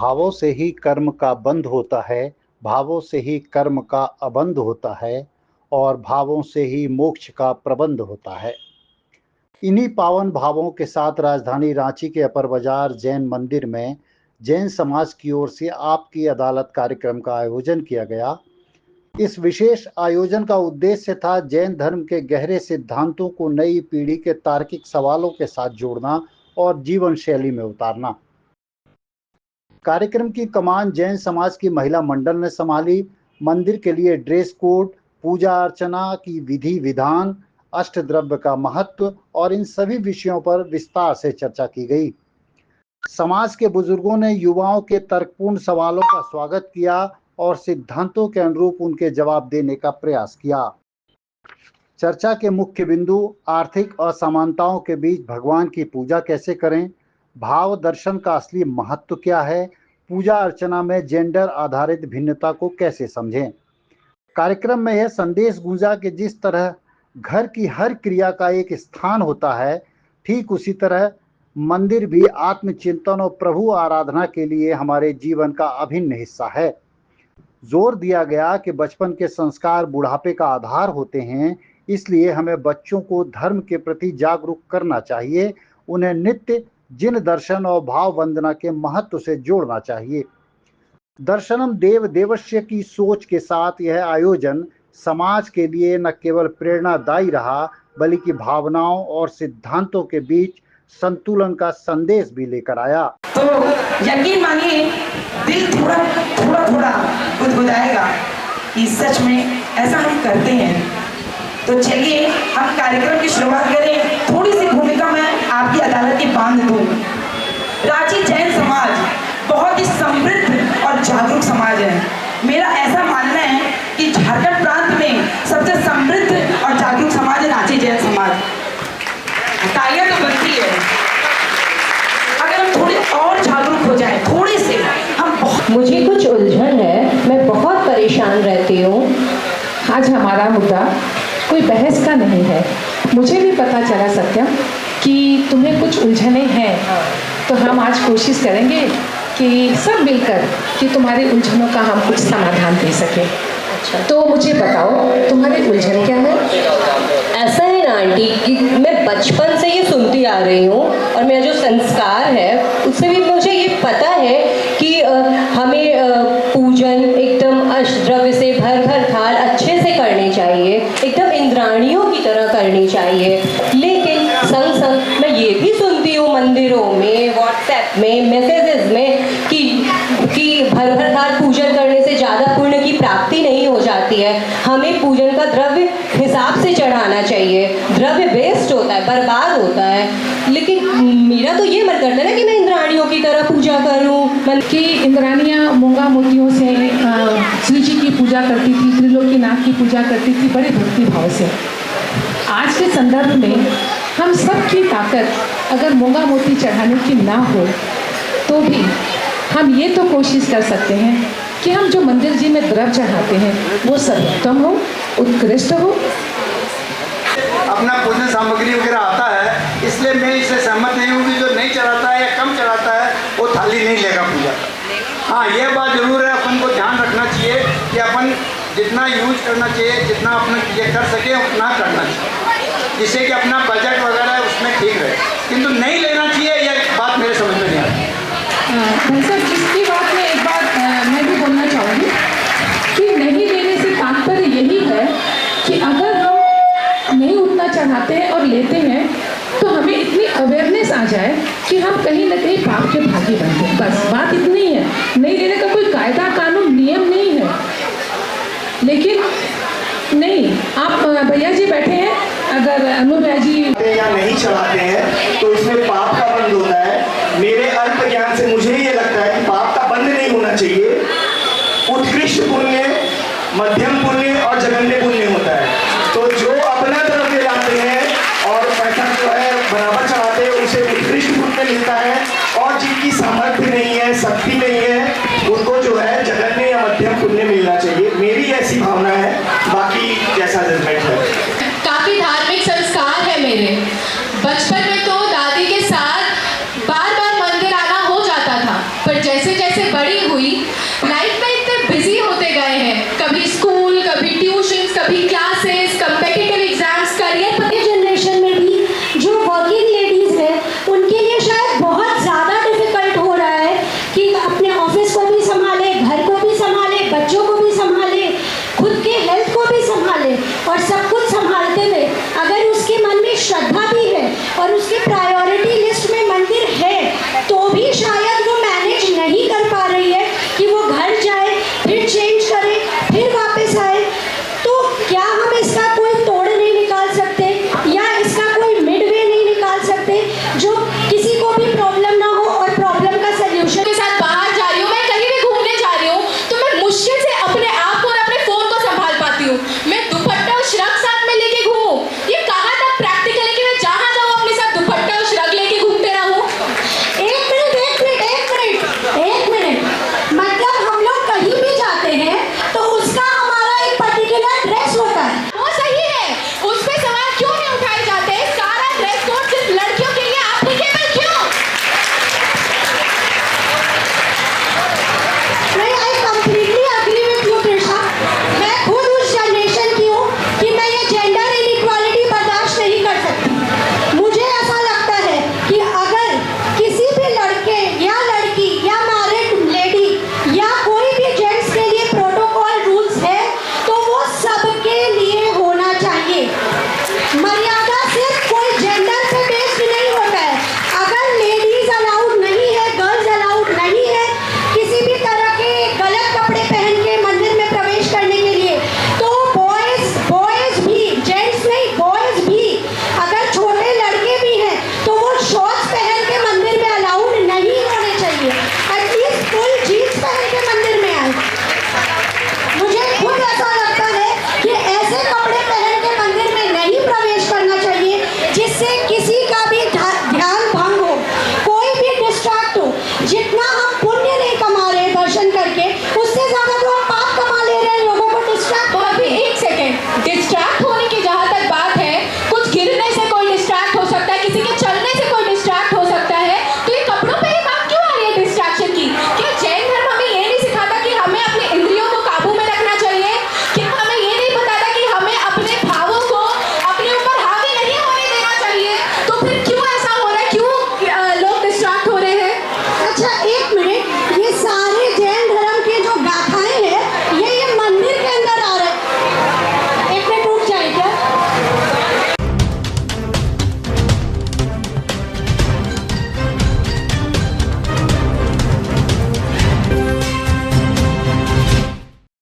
भावों से ही कर्म का बंध होता है, भावों से ही कर्म का अबंध होता है और भावों से ही मोक्ष का प्रबंध होता है। इन्हीं पावन भावों के साथ राजधानी रांची के अपर बाजार जैन मंदिर में जैन समाज की ओर से आपकी अदालत कार्यक्रम का आयोजन किया गया। इस विशेष आयोजन का उद्देश्य था जैन धर्म के गहरे सिद्धांतों को नई पीढ़ी के तार्किक सवालों के साथ जोड़ना और जीवन शैली में उतारना। कार्यक्रम की कमान जैन समाज की महिला मंडल ने संभाली। मंदिर के लिए ड्रेस कोड, पूजा अर्चना की विधि विधान, अष्टद्रव्य का महत्व और इन सभी विषयों पर विस्तार से चर्चा की गई। समाज के बुजुर्गों ने युवाओं के तर्कपूर्ण सवालों का स्वागत किया और सिद्धांतों के अनुरूप उनके जवाब देने का प्रयास किया। चर्चा के मुख्य बिंदु आर्थिक असमानताओं के बीच भगवान की पूजा कैसे करें, भाव दर्शन का असली महत्व क्या है, पूजा अर्चना में जेंडर आधारित भिन्नता को कैसे समझें। कार्यक्रम में यह संदेश गूंजा कि जिस तरह घर की हर क्रिया का एक स्थान होता है, ठीक उसी तरह मंदिर भी आत्मचिंतन और प्रभु आराधना के लिए हमारे जीवन का अभिन्न हिस्सा है। जोर दिया गया कि बचपन के संस्कार बुढ़ापे का आधार होते हैं, इसलिए हमें बच्चों को धर्म के प्रति जागरूक करना चाहिए, उन्हें नित्य जिन दर्शन और भाव वंदना के महत्व से जोड़ना चाहिए। दर्शनम देव देवस्य की सोच के साथ यह आयोजन समाज के लिए न केवल प्रेरणादायी रहा, बल्कि भावनाओं और सिद्धांतों के बीच संतुलन का संदेश भी लेकर आया। तो यकीन मानिए दिल थोड़ा गुदगुदाएगा कि सच में ऐसा हम करते हैं। तो चलिए हम कार्यक्रम की शुरुआत करें। थोड़ी सी भूमिका मैं आपकी अदालत की बांध दूं। रांची जैन समाज बहुत ही समृद्ध और जागरूक समाज है। मेरा ऐसा मानना है कि झारखंड प्रांत में सबसे समृद्ध और जागरूक समाज है रांची जैन समाज। तालियां तो बनती है। अगर हम थोड़े और जागरूक हो जाए, थोड़े से हम मुझे कुछ उलझन है, मैं बहुत परेशान रहती हूँ। आज हमारा मुद्दा कोई बहस का नहीं है। मुझे भी पता चला सत्यम कि तुम्हें कुछ उलझनें हैं, तो हम आज कोशिश करेंगे कि सब मिलकर कि तुम्हारी उलझनों का हम कुछ समाधान दे सकें। तो मुझे बताओ तुम्हारी उलझन क्या है? ऐसा है ना आंटी कि मैं बचपन से ये सुनती आ रही हूँ और मेरा जो संस्कार है उससे भी मुझे ये पता है कि हमें पूजन एकदम अष्टद्रव्य से भर थाल अच्छे से करनी चाहिए, एकदम इंद्राणियों की तरह करनी चाहिए। लेकिन संग संग मैं ये भी सुनती हूँ मंदिरों में, व्हाट्सएप में, मैसेजेस में कि भर थाल पूजन करने से ज़्यादा पुण्य की प्राप्ति नहीं हो जाती है। हमें पूजन का द्रव्य हिसाब से चढ़ाना चाहिए। द्रव्य वेस्ट होता है, बर्बाद होता है। लेकिन मेरा तो ये मन करता है ना कि मैं इंद्राणियों की तरह पूजा करूं। कि इंद्राणियाँ मूंगा मोतियों से श्री जी की पूजा करती थी, त्रिलोकीनाथ की पूजा करती थी बड़े भक्ति भाव से। आज के संदर्भ में हम सबकी ताकत अगर मूंगा मोती चढ़ाने की ना हो तो भी हम ये तो कोशिश कर सकते हैं कि हम जो मंदिर जी में द्रव्य चढ़ाते हैं वो सर्वोत्तम हो, उत्कृष्ट हो। अपना पूजन सामग्री वगैरह आता है, इसलिए मैं इससे सहमत नहीं हूँ कि जो नहीं चढ़ाता है या कम चढ़ाता है वो थाली नहीं लेगा पूजा। हाँ, यह बात जरूर है, अपन को ध्यान रखना चाहिए कि अपन जितना यूज करना चाहिए, जितना अपन ये कर सके उतना करना चाहिए, जिससे कि अपना बजट वगैरह उसमें ठीक रहे। किंतु नहीं लेना चाहिए, यह बात मेरे समझ में नहीं आती। सर, इसकी बात में एक बात मैं भी बोलना चाहूँगी कि नहीं लेने से तात्पर्य यही है कि अगर हम नहीं उतना चढ़ाते हैं और लेते हैं तो हमें इतनी अवेयरनेस आ जाए कि हम कहीं ना कहीं पाप के भागी बनते हैं। बस बात इतनी है। नहीं लेने का कोई कायदा कानून नियम नहीं है। लेकिन नहीं, आप भैया जी बैठे हैं, अगर अनु भैया जी या नहीं चढ़ाते हैं तो इसमें पाप का बंध होता है। मेरे अल्प ज्ञान से मुझे ये लगता है कि पाप का बंध नहीं होना चाहिए। उत्कृष्ट पुण्य, मध्यम पुण्य और जघन्य पुण्य होता है। तो जो अपना द्रव्य लाते हैं और पैसा जो है बराबर चढ़ाते हैं उसे उत्कृष्ट पुण्य मिलता है, और जिनकी सामर्थ्य नहीं है, शक्ति नहीं है, उनको जो है जघन्य या मध्यम पुण्य मिलना चाहिए। मेरी ऐसी भावना है, बाकी जैसा जजमेंट है। काफी धार्मिक संस्कार है मेरे। बचपन में तो दादी के साथ बार बार मंदिर आना हो जाता था, पर जैसे जैसे ट्यूशंस, कभी क्लासेस, कॉम्पिटिटिव एग्जाम्स, करियर पर जनरेशन में भी जो वर्किंग लेडीज है उनके लिए शायद बहुत ज़्यादा डिफिकल्ट हो रहा है कि अपने ऑफिस को भी संभाले, घर को भी संभाले, बच्चों को भी संभाले, खुद के हेल्थ को भी संभाले, और सब कुछ संभालते हुए अगर उसके मन में श्रद्धा भी है और उसके